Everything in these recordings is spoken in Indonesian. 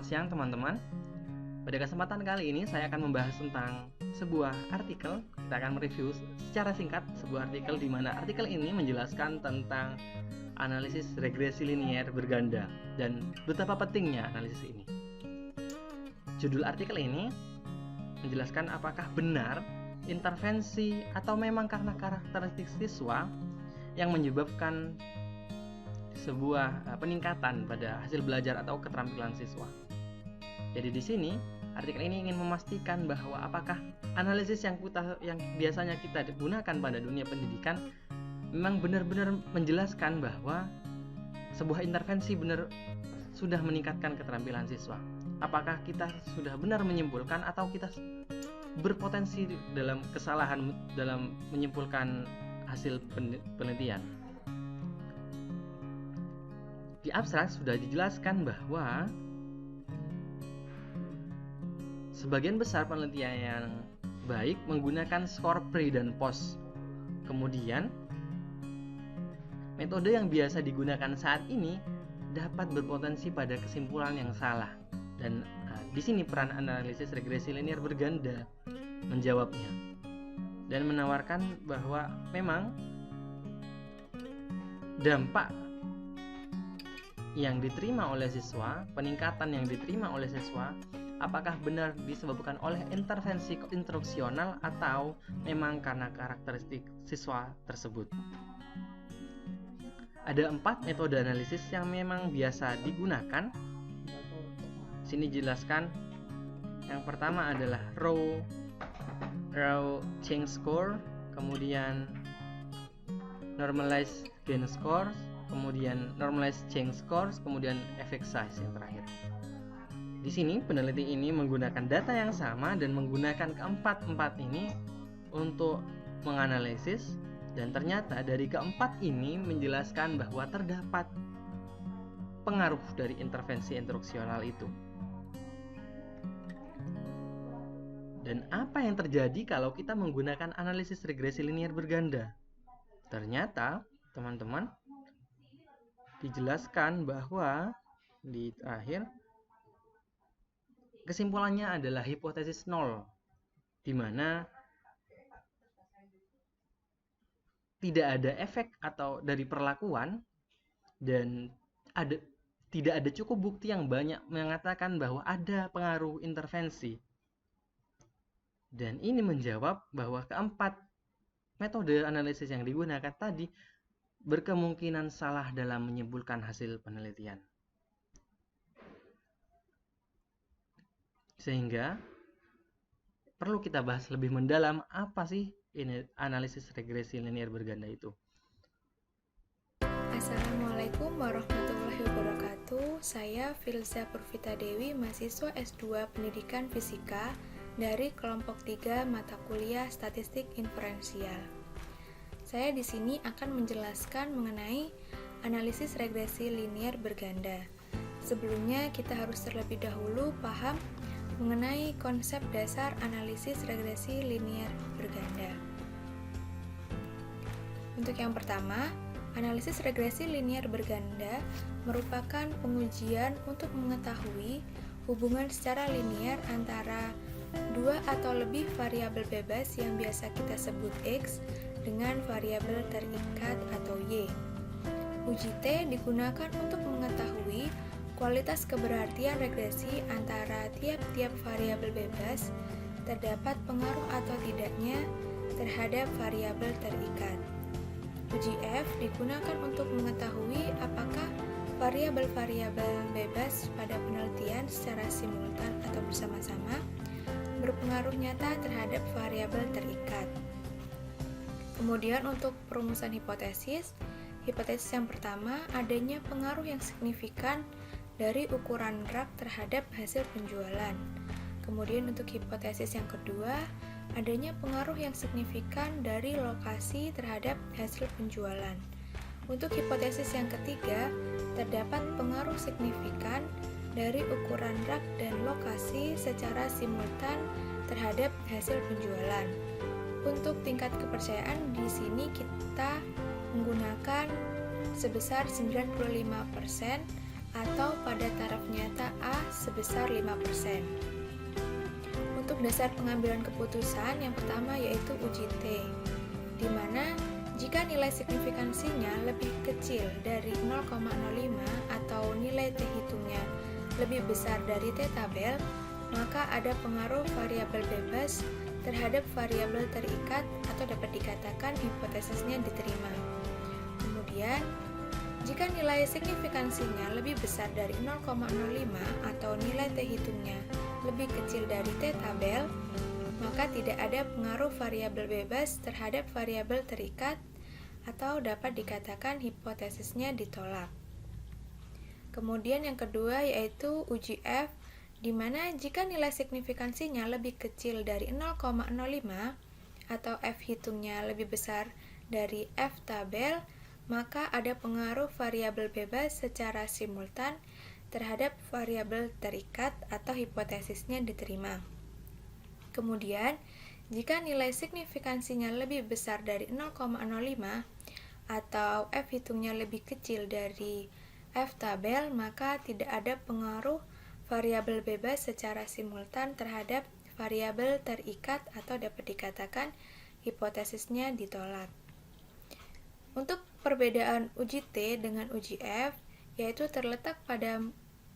Selamat siang teman-teman. Pada kesempatan kali ini saya akan membahas tentang sebuah artikel. Kita akan mereview secara singkat sebuah artikel di mana artikel ini menjelaskan tentang analisis regresi linier berganda dan betapa pentingnya analisis ini. Judul artikel ini menjelaskan apakah benar intervensi atau memang karena karakteristik siswa yang menyebabkan sebuah peningkatan pada hasil belajar atau keterampilan siswa. Jadi di sini artikel ini ingin memastikan bahwa apakah analisis yang biasanya kita gunakan pada dunia pendidikan memang benar-benar menjelaskan bahwa sebuah intervensi benar sudah meningkatkan keterampilan siswa. Apakah kita sudah benar menyimpulkan atau kita berpotensi dalam kesalahan dalam menyimpulkan hasil penelitian. Di abstrak sudah dijelaskan bahwa sebagian besar penelitian yang baik menggunakan skor pre dan post. Kemudian, metode yang biasa digunakan saat ini dapat berpotensi pada kesimpulan yang salah. Dan di sini peran analisis regresi linier berganda menjawabnya dan menawarkan bahwa memang dampak yang diterima oleh siswa, peningkatan yang diterima oleh siswa, apakah benar disebabkan oleh intervensi instruksional atau memang karena karakteristik siswa tersebut. Ada 4 metode analisis yang memang biasa digunakan. Sini jelaskan. Yang pertama adalah raw change score, kemudian normalized gain score, kemudian normalized change scores, kemudian effect size yang terakhir. Di sini peneliti ini menggunakan data yang sama dan menggunakan keempat ini untuk menganalisis, dan ternyata dari keempat ini menjelaskan bahwa terdapat pengaruh dari intervensi instruksional itu. Dan apa yang terjadi kalau kita menggunakan analisis regresi linier berganda? Ternyata, teman-teman, dijelaskan bahwa di akhir kesimpulannya adalah hipotesis 0, di mana tidak ada efek atau dari perlakuan dan tidak ada cukup bukti yang banyak mengatakan bahwa ada pengaruh intervensi. Dan ini menjawab bahwa keempat metode analisis yang digunakan tadi berkemungkinan salah dalam menyimpulkan hasil penelitian. Sehingga perlu kita bahas lebih mendalam apa sih ini analisis regresi linier berganda itu. Assalamualaikum warahmatullahi wabarakatuh. Saya Filza Purvita Dewi, mahasiswa S2 Pendidikan Fisika dari kelompok 3 mata kuliah Statistik Inferensial. Saya di sini akan menjelaskan mengenai analisis regresi linier berganda. Sebelumnya kita harus terlebih dahulu paham mengenai konsep dasar analisis regresi linier berganda. Untuk yang pertama, analisis regresi linier berganda merupakan pengujian untuk mengetahui hubungan secara linier antara dua atau lebih variabel bebas yang biasa kita sebut X dengan variabel terikat atau Y. Uji T digunakan untuk mengetahui kualitas keberartian regresi antara tiap-tiap variabel bebas terdapat pengaruh atau tidaknya terhadap variabel terikat. Uji F digunakan untuk mengetahui apakah variabel-variabel bebas pada penelitian secara simultan atau bersama-sama berpengaruh nyata terhadap variabel terikat. Kemudian untuk perumusan hipotesis yang pertama adanya pengaruh yang signifikan dari ukuran rak terhadap hasil penjualan. Kemudian untuk hipotesis yang kedua adanya pengaruh yang signifikan dari lokasi terhadap hasil penjualan. Untuk hipotesis yang ketiga terdapat pengaruh signifikan dari ukuran rak dan lokasi secara simultan terhadap hasil penjualan. Untuk tingkat kepercayaan di sini kita menggunakan sebesar 95% atau pada taraf nyata A sebesar 5%. Untuk dasar pengambilan keputusan yang pertama yaitu uji T, di mana jika nilai signifikansinya lebih kecil dari 0,05 atau nilai T hitungnya lebih besar dari T tabel, maka ada pengaruh variabel bebas terhadap variabel terikat atau dapat dikatakan hipotesisnya diterima. Kemudian, jika nilai signifikansinya lebih besar dari 0,05 atau nilai T hitungnya lebih kecil dari T tabel, maka tidak ada pengaruh variabel bebas terhadap variabel terikat atau dapat dikatakan hipotesisnya ditolak. Kemudian yang kedua yaitu uji F, di mana jika nilai signifikansinya lebih kecil dari 0,05 atau F hitungnya lebih besar dari F tabel, maka ada pengaruh variabel bebas secara simultan terhadap variabel terikat atau hipotesisnya diterima. Kemudian, jika nilai signifikansinya lebih besar dari 0,05 atau F hitungnya lebih kecil dari F tabel, maka tidak ada pengaruh variabel bebas secara simultan terhadap variabel terikat atau dapat dikatakan hipotesisnya ditolak. Untuk perbedaan uji T dengan uji F, yaitu terletak pada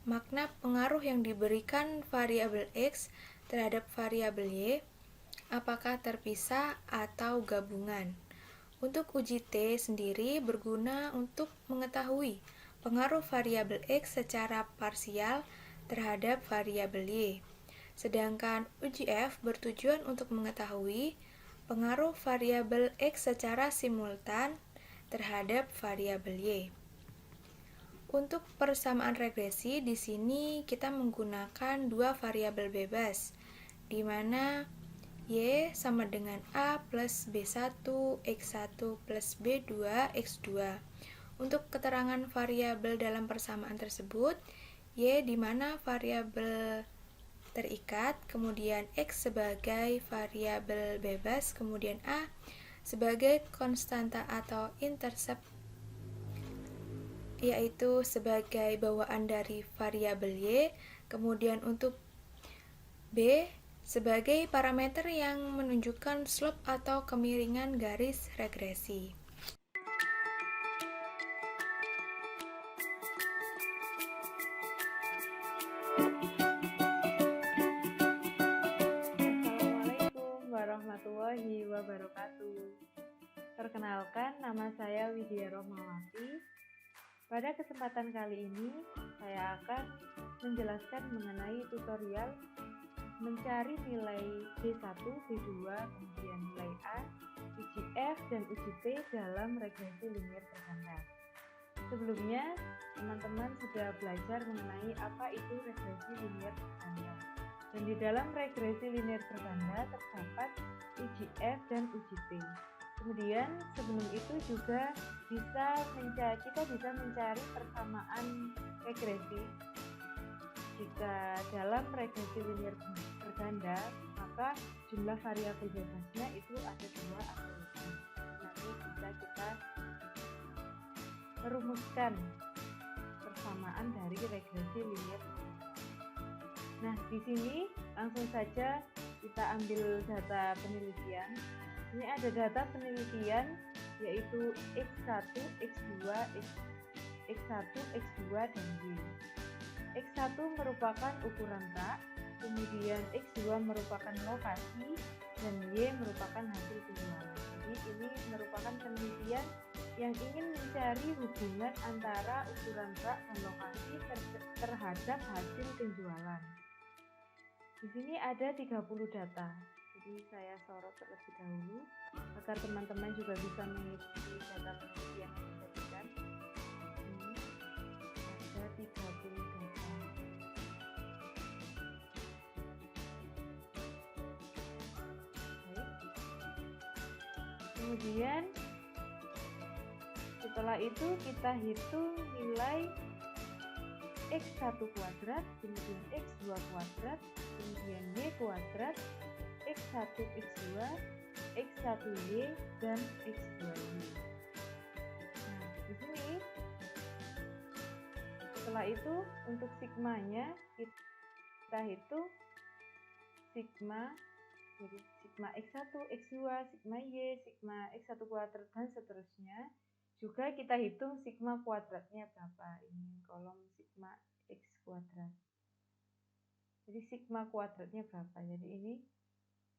makna pengaruh yang diberikan variabel X terhadap variabel Y, apakah terpisah atau gabungan. Untuk uji T sendiri berguna untuk mengetahui pengaruh variabel X secara parsial terhadap variabel Y. Sedangkan uji F bertujuan untuk mengetahui pengaruh variabel X secara simultan terhadap variabel Y. Untuk persamaan regresi di sini kita menggunakan dua variabel bebas, di mana Y sama dengan A plus B1 X1 plus B2 X2. Untuk keterangan variabel dalam persamaan tersebut, Y di mana variabel terikat, kemudian X sebagai variabel bebas, kemudian A sebagai konstanta atau intercept, yaitu sebagai bawaan dari variabel Y. Kemudian untuk B sebagai parameter yang menunjukkan slope atau kemiringan garis regresi. Assalamualaikum warahmatullahi wabarakatuh. Perkenalkan, nama saya Widya Rohmawati. Pada kesempatan kali ini, saya akan menjelaskan mengenai tutorial mencari nilai B1, B2, kemudian nilai A, uji F, dan uji T dalam regresi linier berganda. Sebelumnya, teman-teman sudah belajar mengenai apa itu regresi linier berganda. Dan di dalam regresi linier berganda terdapat uji F dan uji T. Kemudian sebelum itu juga kita bisa mencari persamaan regresi. Jika dalam regresi linier berganda, maka jumlah variabel bebasnya itu ada 2 atau lebih. Nanti bisa kita merumuskan persamaan dari regresi linier. Nah, di sini langsung saja kita ambil data penelitian. Ini ada data penelitian yaitu X1, X2, X1, X2, dan Y. X1 merupakan ukuran rak, kemudian X2 merupakan lokasi, dan Y merupakan hasil penjualan. Jadi ini merupakan penelitian yang ingin mencari hubungan antara ukuran rak dan lokasi terhadap hasil penjualan. Di sini ada 30 data. Jadi saya sorot terlebih dahulu agar teman-teman juga bisa mengikuti data penelitian yang diberikan. Ini ada 30 data. Baik. Kemudian setelah itu kita hitung nilai X1 kuadrat, kemudian X2 kuadrat, kemudian Y kuadrat, X1, X2, X1Y, dan X2Y. Nah, di sini Setelah itu untuk sigmanya kita hitung sigma, jadi sigma x1, x2, sigma y, sigma x1 kuadrat dan seterusnya. Juga kita hitung sigma kuadratnya berapa, ini kolom sigma x kuadrat. Jadi sigma kuadratnya berapa, jadi ini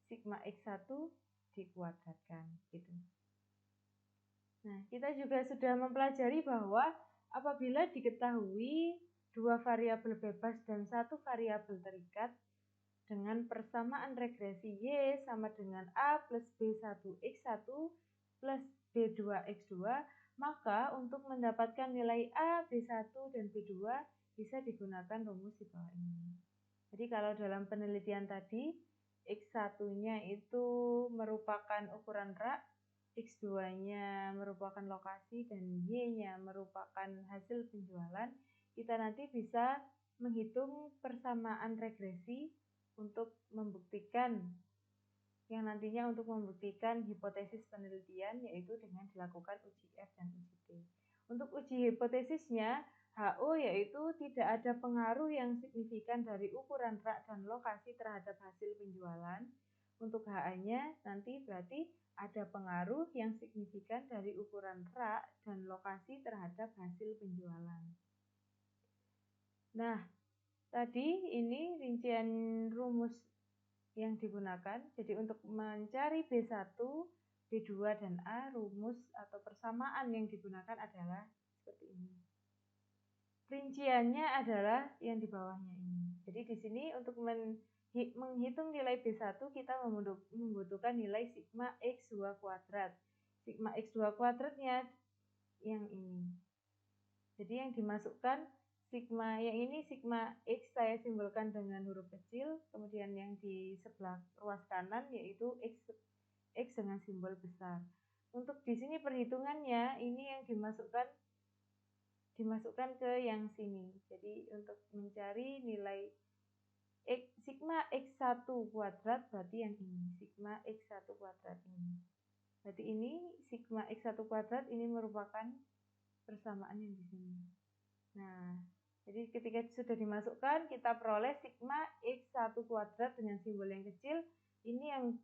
sigma x1 dikuadratkan gitu. Nah, kita juga sudah mempelajari bahwa apabila diketahui dua variabel bebas dan satu variabel terikat dengan persamaan regresi Y sama dengan A plus B1X1 plus B2X2, maka untuk mendapatkan nilai A, B1, dan B2 bisa digunakan rumus di bawah ini. Jadi kalau dalam penelitian tadi, X1-nya itu merupakan ukuran rak, X2-nya merupakan lokasi, dan Y-nya merupakan hasil penjualan, kita nanti bisa menghitung persamaan regresi untuk membuktikan yang nantinya untuk membuktikan hipotesis penelitian, yaitu dengan dilakukan uji F dan uji T. Untuk uji hipotesisnya, HO yaitu tidak ada pengaruh yang signifikan dari ukuran rak dan lokasi terhadap hasil penjualan. Untuk HA-nya nanti berarti ada pengaruh yang signifikan dari ukuran rak dan lokasi terhadap hasil penjualan. Nah, tadi ini rincian rumus yang digunakan. Jadi untuk mencari B1, B2, dan A, rumus atau persamaan yang digunakan adalah seperti ini. Rinciannya adalah yang di bawahnya ini. Jadi di sini untuk menghitung nilai B1 kita membutuhkan nilai sigma X2 kuadrat. Sigma X2 kuadratnya yang ini. Jadi yang dimasukkan sigma yang ini sigma X saya simbolkan dengan huruf kecil, kemudian yang di sebelah ruas kanan yaitu X dengan simbol besar. Untuk di sini perhitungannya ini yang dimasukkan ke yang sini. Jadi untuk mencari nilai sigma X1 kuadrat berarti yang ini, sigma X1 kuadrat ini. Berarti ini sigma X1 kuadrat ini merupakan persamaan yang di sini. Nah, jadi ketika sudah dimasukkan, kita peroleh sigma X1 kuadrat dengan simbol yang kecil. Ini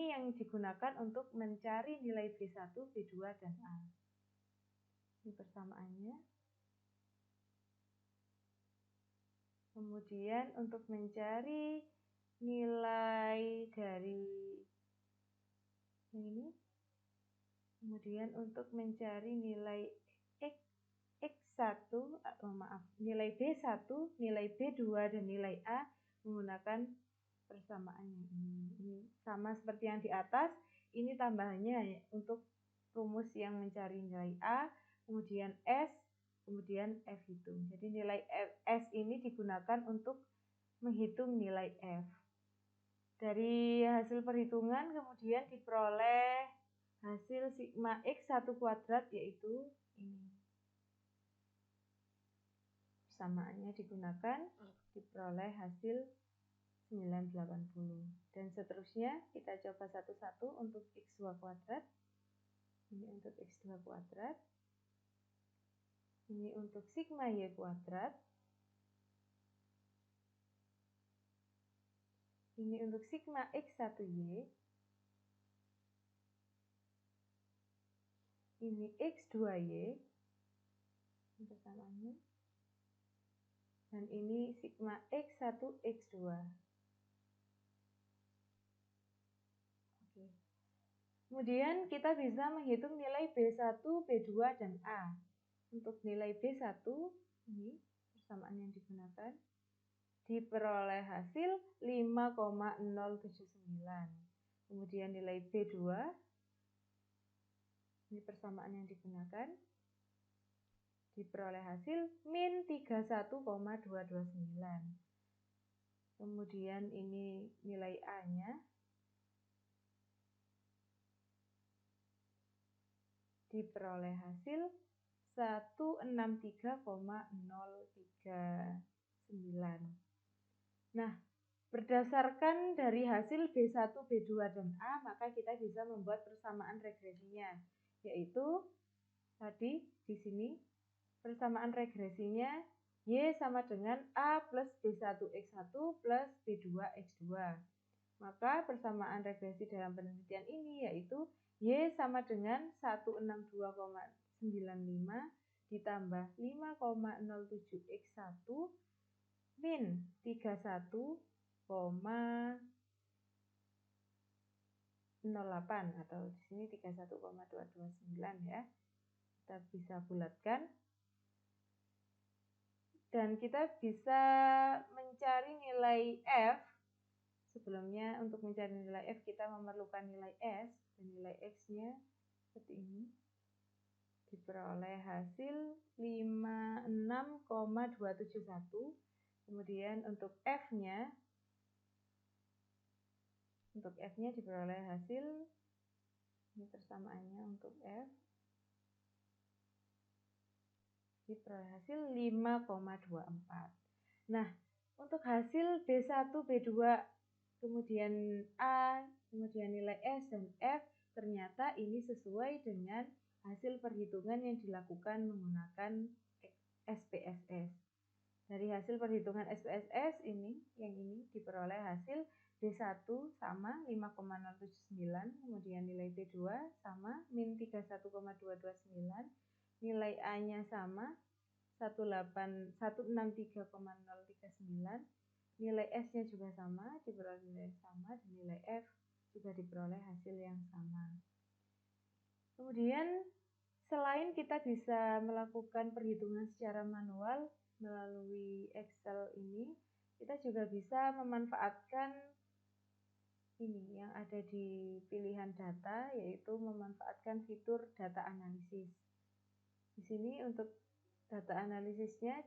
yang digunakan untuk mencari nilai B1, B2, dan A. Ini persamaannya. Kemudian untuk mencari nilai dari ini. Kemudian untuk mencari nilai nilai B1, nilai B2, dan nilai A menggunakan persamaan yang ini. Ini sama seperti yang di atas, ini tambahannya untuk rumus yang mencari nilai A, kemudian S, kemudian F hitung. Jadi nilai S ini digunakan untuk menghitung nilai F. Dari hasil perhitungan kemudian diperoleh hasil sigma X1 kuadrat yaitu ini. Persamaannya digunakan, diperoleh hasil 980. Dan seterusnya kita coba satu-satu untuk X2 kuadrat. Ini untuk X2 kuadrat. Ini untuk sigma Y kuadrat. Ini untuk sigma X1Y. Ini X2Y. Ini persamaannya. Dan ini sigma X1, X2. Oke. Kemudian kita bisa menghitung nilai B1, B2, dan A. Untuk nilai B1, ini persamaan yang digunakan, diperoleh hasil 5,079. Kemudian nilai B2, ini persamaan yang digunakan, diperoleh hasil min 31,229. Kemudian ini nilai A-nya, diperoleh hasil 163,039. Nah, berdasarkan dari hasil B1, B2, dan A, maka kita bisa membuat persamaan regresinya, yaitu tadi di sini persamaan regresinya Y sama dengan A plus B1X1 plus B2X2. Maka persamaan regresi dalam penelitian ini yaitu Y sama dengan 162,95 ditambah 5,07X1 min 31,08 atau di sini 31,229 ya. Kita bisa bulatkan. Dan kita bisa mencari nilai F. Sebelumnya untuk mencari nilai F kita memerlukan nilai S. Dan nilai X-nya seperti ini. Diperoleh hasil 56,271. Kemudian untuk F-nya diperoleh hasil, ini persamaannya untuk F, diperoleh hasil 5,24. Nah, untuk hasil B1, B2, kemudian A, kemudian nilai S dan F, ternyata ini sesuai dengan hasil perhitungan yang dilakukan menggunakan SPSS. Dari hasil perhitungan SPSS ini, yang ini diperoleh hasil B1 sama 5,079, kemudian nilai B2 sama min 31,229, nilai A-nya sama 163,039, nilai S-nya juga sama, diperoleh nilai yang sama, dan nilai F juga diperoleh hasil yang sama. Kemudian selain kita bisa melakukan perhitungan secara manual melalui Excel ini, kita juga bisa memanfaatkan ini yang ada di pilihan data, yaitu memanfaatkan fitur data analisis. Di sini untuk data analisisnya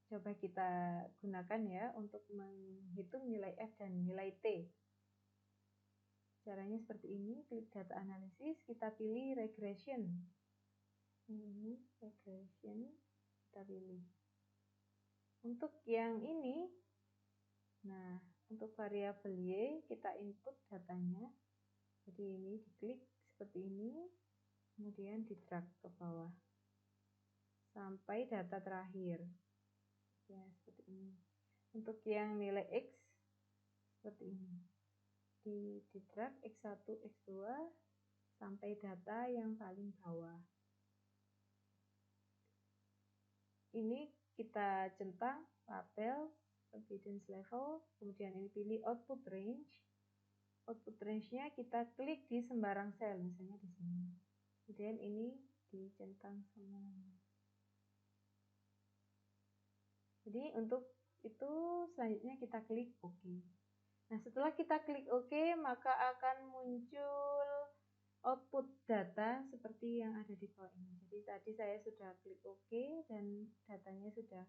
coba kita gunakan ya untuk menghitung nilai F dan nilai T. Caranya seperti ini, klik data analisis, kita pilih regression. Ini regression, kita pilih. Untuk yang ini, nah untuk variabel Y kita input datanya. Jadi ini diklik seperti ini, kemudian di drag ke bawah sampai data terakhir. Ya seperti ini. Untuk yang nilai X seperti ini. Di drag X1, X2 sampai data yang paling bawah. Ini kita centang label, confidence level, kemudian ini pilih output range. Output range-nya kita klik di sembarang sel, misalnya di sini. Kemudian ini dicentang semuanya. Jadi untuk itu selanjutnya kita klik OK. Nah setelah kita klik OK, maka akan muncul output data seperti yang ada di bawah ini. Jadi tadi saya sudah klik OK dan datanya sudah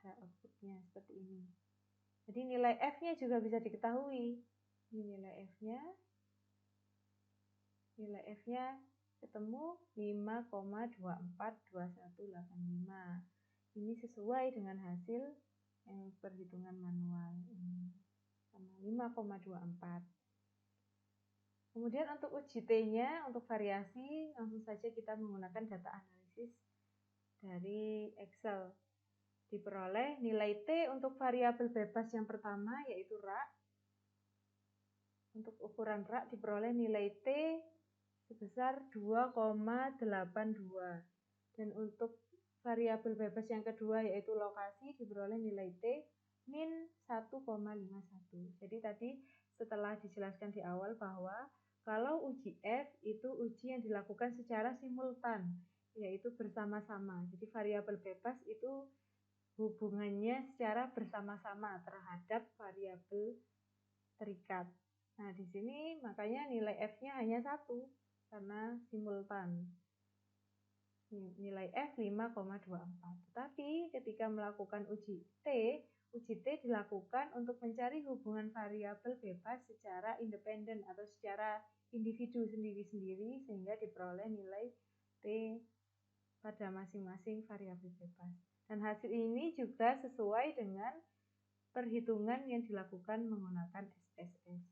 ada outputnya seperti ini. Jadi nilai F-nya juga bisa diketahui. Ini nilai F-nya. Nilai F-nya ketemu 5,242185. Ini sesuai dengan hasil yang perhitungan manual ini. Sama 5,24. Kemudian untuk uji T-nya, untuk variasi, langsung saja kita menggunakan data analisis dari Excel. Diperoleh nilai T untuk variabel bebas yang pertama, yaitu rak. Untuk ukuran rak diperoleh nilai T sebesar 2,82. Dan untuk variabel bebas yang kedua, yaitu lokasi, diperoleh nilai T min 1,51. Jadi tadi setelah dijelaskan di awal bahwa kalau uji F itu uji yang dilakukan secara simultan, yaitu bersama-sama. Jadi variabel bebas itu hubungannya secara bersama-sama terhadap variabel terikat. Nah, di sini makanya nilai F-nya hanya 1 karena simultan. Nilai F 5,24. Tetapi ketika melakukan uji T dilakukan untuk mencari hubungan variabel bebas secara independen atau secara individu sendiri-sendiri sehingga diperoleh nilai T pada masing-masing variabel bebas. Dan hasil ini juga sesuai dengan perhitungan yang dilakukan menggunakan SPSS.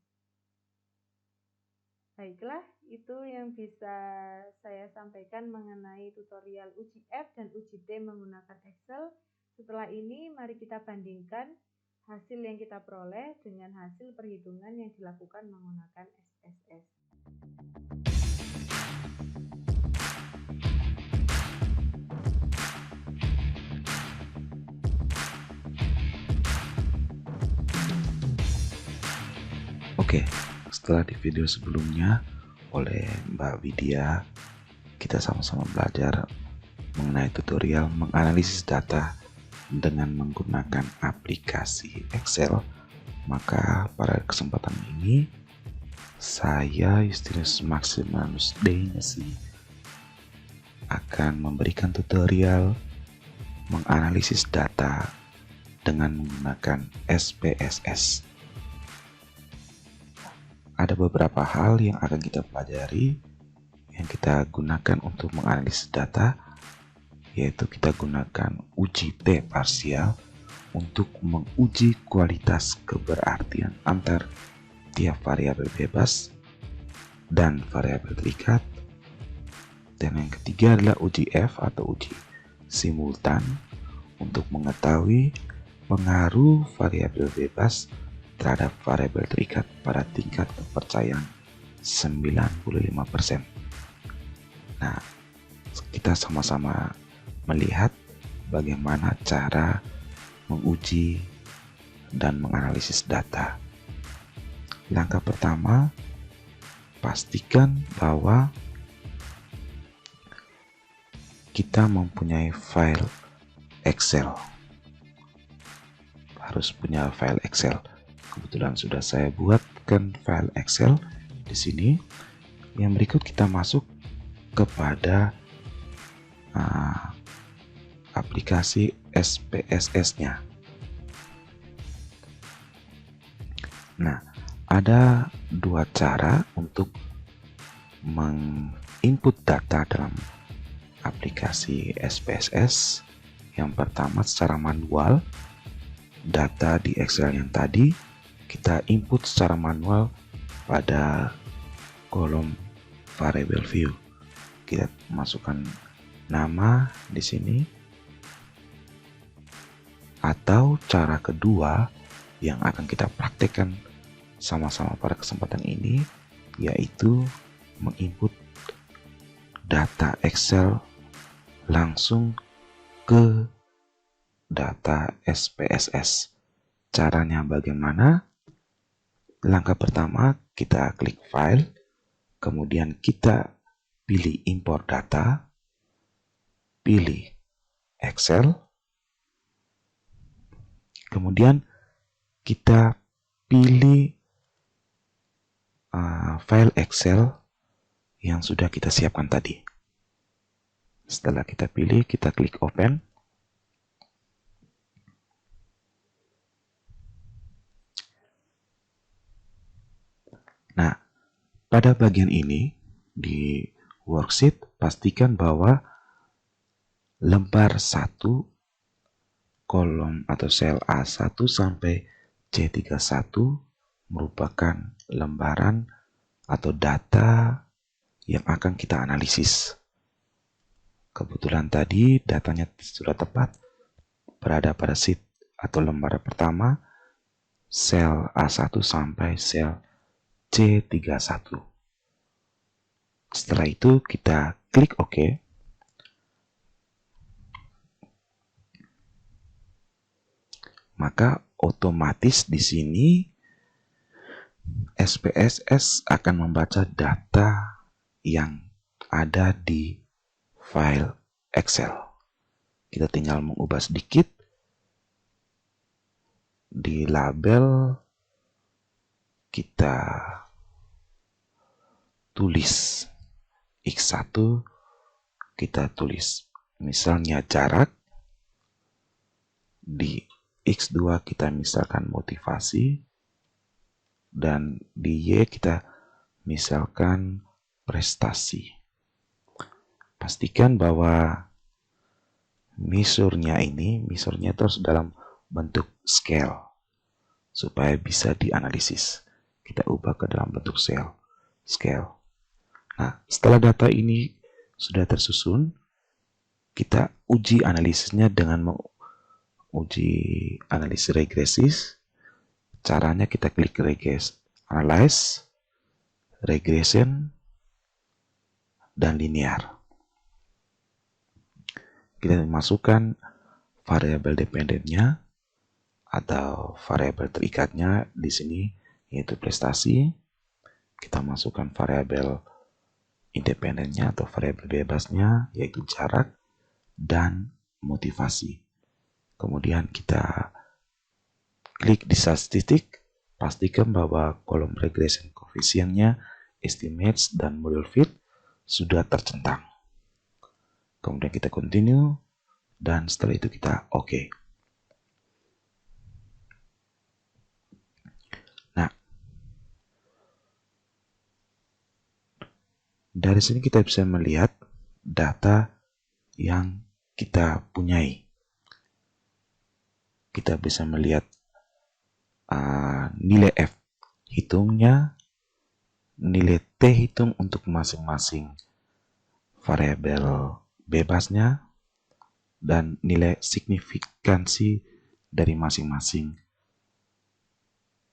Baiklah, itu yang bisa saya sampaikan mengenai tutorial uji F dan uji T menggunakan Excel. Setelah ini, mari kita bandingkan hasil yang kita peroleh dengan hasil perhitungan yang dilakukan menggunakan SPSS. Oke, setelah di video sebelumnya oleh Mbak Widya, kita sama-sama belajar mengenai tutorial menganalisis data dengan menggunakan aplikasi Excel. Maka pada kesempatan ini saya Justinus Maximanus Deynesi akan memberikan tutorial menganalisis data dengan menggunakan SPSS. Ada beberapa hal yang akan kita pelajari yang kita gunakan untuk menganalisis data, yaitu kita gunakan uji T parsial untuk menguji kualitas keberartian antar tiap variabel bebas dan variabel terikat. Dan yang ketiga adalah uji F atau uji simultan untuk mengetahui pengaruh variabel bebas terhadap variabel terikat pada tingkat kepercayaan 95%. Nah, kita sama-sama melihat bagaimana cara menguji dan menganalisis data. Langkah pertama, pastikan bahwa kita mempunyai file Excel. Harus punya file Excel. Kebetulan sudah saya buatkan file Excel di sini. Yang berikut kita masuk kepada aplikasi SPSS-nya. Nah, ada dua cara untuk menginput data dalam aplikasi SPSS. Yang pertama secara manual, data di Excel yang tadi kita input secara manual pada kolom variable view. Kita masukkan nama di sini. Atau cara kedua yang akan kita praktekkan sama-sama pada kesempatan ini, yaitu menginput data Excel langsung ke data SPSS. Caranya bagaimana? Langkah pertama, kita klik file, kemudian kita pilih import data, pilih Excel, kemudian kita pilih file Excel yang sudah kita siapkan tadi. Setelah kita pilih, kita klik open. Nah, pada bagian ini di worksheet pastikan bahwa lembar 1 kolom atau sel A1 sampai C31 merupakan lembaran atau data yang akan kita analisis. Kebetulan tadi datanya sudah tepat berada pada sheet atau lembar pertama, sel A1 sampai sel C31. Setelah itu kita klik OK. Maka otomatis di sini SPSS akan membaca data yang ada di file Excel. Kita tinggal mengubah sedikit di label, kita tulis X1, kita tulis misalnya jarak, di X2 kita misalkan motivasi, dan di Y kita misalkan prestasi. Pastikan bahwa misurnya terus dalam bentuk scale supaya bisa dianalisis. Kita ubah ke dalam bentuk scale. Nah, setelah data ini sudah tersusun, kita uji analisisnya dengan uji analisis regresif, caranya kita klik analyze, regression, dan linear. Kita masukkan variabel dependennya atau variabel terikatnya di sini, yaitu prestasi. Kita masukkan variabel independennya atau variabel bebasnya, yaitu jarak dan motivasi. Kemudian kita klik di statistik, pastikan bahwa kolom regression koefisiennya, estimates, dan model fit sudah tercentang. Kemudian kita continue, dan setelah itu kita OK. Nah, dari sini kita bisa melihat data yang kita punyai. Kita bisa melihat nilai F hitungnya, nilai T hitung untuk masing-masing variabel bebasnya, dan nilai signifikansi dari masing-masing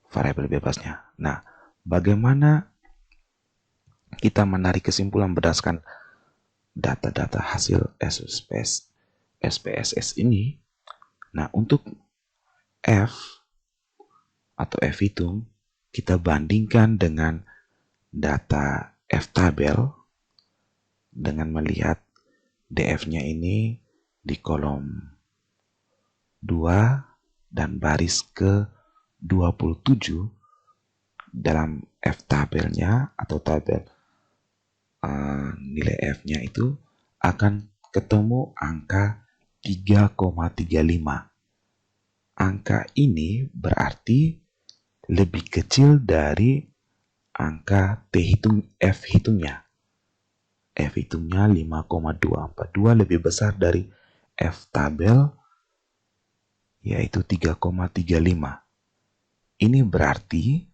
variabel bebasnya. Nah, bagaimana kita menarik kesimpulan berdasarkan data-data hasil SPSS ini? Nah, untuk F atau F hitung, kita bandingkan dengan data F tabel dengan melihat DF-nya ini di kolom 2 dan baris ke 27 dalam F tabelnya atau tabel nilai F-nya itu akan ketemu angka 3,35. Angka ini berarti lebih kecil dari angka T hitung F hitungnya. F hitungnya 5,242, lebih besar dari F tabel, yaitu 3,35. Ini berarti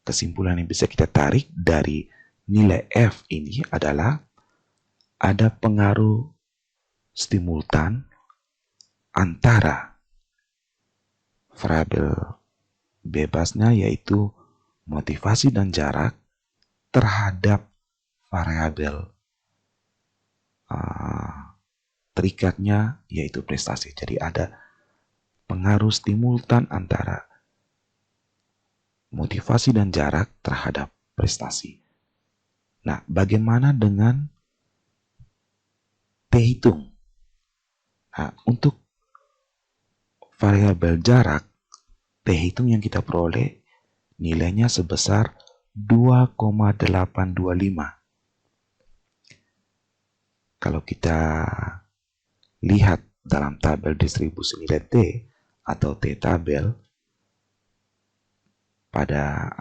kesimpulan yang bisa kita tarik dari nilai F ini adalah ada pengaruh stimultan antara variabel bebasnya, yaitu motivasi dan jarak, terhadap variabel terikatnya, yaitu prestasi. Jadi ada pengaruh stimultan antara motivasi dan jarak terhadap prestasi. Nah, bagaimana dengan T hitung? Nah, untuk variabel jarak, T hitung yang kita peroleh nilainya sebesar 2,825. Kalau kita lihat dalam tabel distribusi nilai T atau T tabel, pada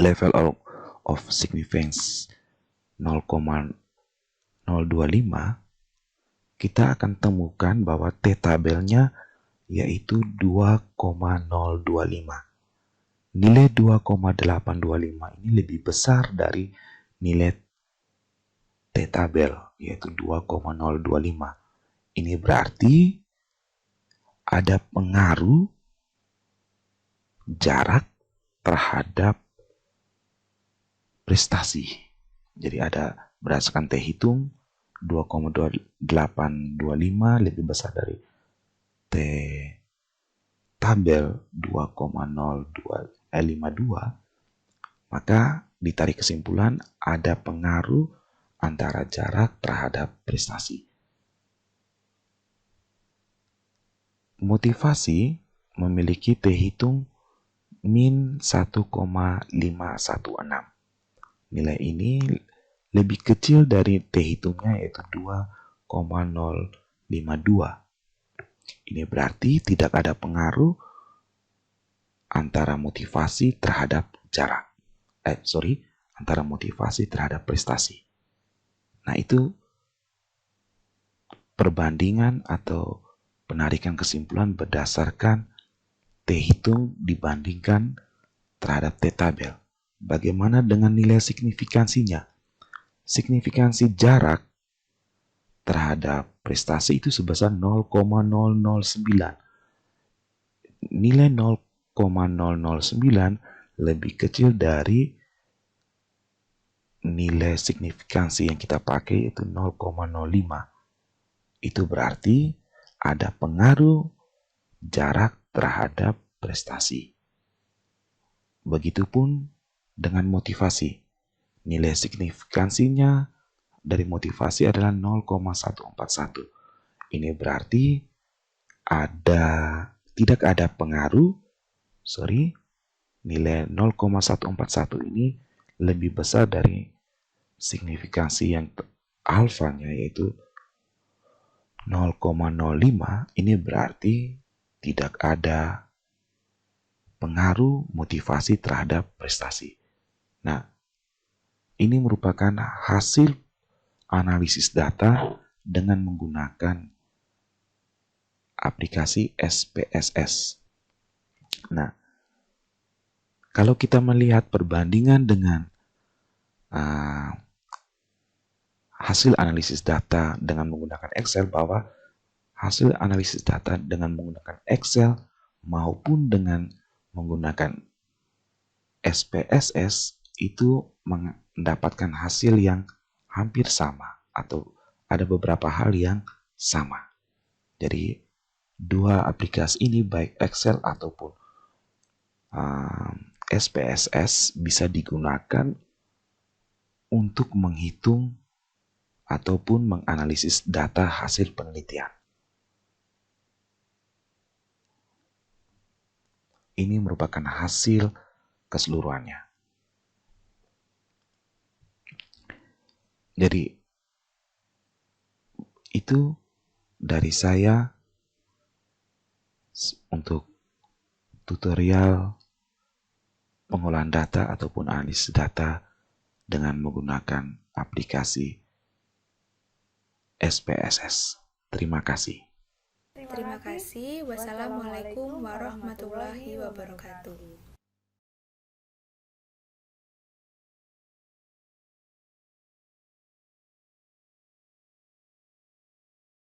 level of significance 0,025, kita akan temukan bahwa T tabelnya yaitu 2,025. Nilai 2,825 ini lebih besar dari nilai T tabel, yaitu 2,025. Ini berarti ada pengaruh jarak terhadap prestasi. Jadi ada berdasarkan T hitung 2,825 lebih besar dari T tabel 2,0252, maka ditarik kesimpulan ada pengaruh antara jarak terhadap prestasi. Motivasi memiliki T hitung min 1,516. Nilai ini lebih kecil dari T hitungnya, yaitu 2,052. Ini berarti tidak ada pengaruh antara motivasi terhadap jarak. Antara motivasi terhadap prestasi. Nah, itu perbandingan atau penarikan kesimpulan berdasarkan T hitung dibandingkan terhadap T tabel. Bagaimana dengan nilai signifikansinya? Signifikansi jarak terhadap prestasi itu sebesar 0,009. Nilai 0,009 lebih kecil dari nilai signifikansi yang kita pakai, yaitu 0,05. Itu berarti ada pengaruh jarak terhadap prestasi. Begitupun dengan motivasi. Nilai signifikansinya dari motivasi adalah 0,141. Ini berarti tidak ada pengaruh, nilai 0,141 ini lebih besar dari signifikansi yang alfanya, yaitu 0,05. Ini berarti tidak ada pengaruh motivasi terhadap prestasi. Nah, ini merupakan hasil analisis data dengan menggunakan aplikasi SPSS. Nah, kalau kita melihat perbandingan dengan hasil analisis data dengan menggunakan Excel, bahwa hasil analisis data dengan menggunakan Excel maupun dengan menggunakan SPSS itu mendapatkan hasil yang hampir sama atau ada beberapa hal yang sama. Jadi dua aplikasi ini, baik Excel ataupun SPSS, bisa digunakan untuk menghitung ataupun menganalisis data hasil penelitian. Ini merupakan hasil keseluruhannya. Jadi itu dari saya untuk tutorial pengolahan data ataupun analisis data dengan menggunakan aplikasi SPSS. Terima kasih. Terima kasih. Wassalamualaikum warahmatullahi wabarakatuh.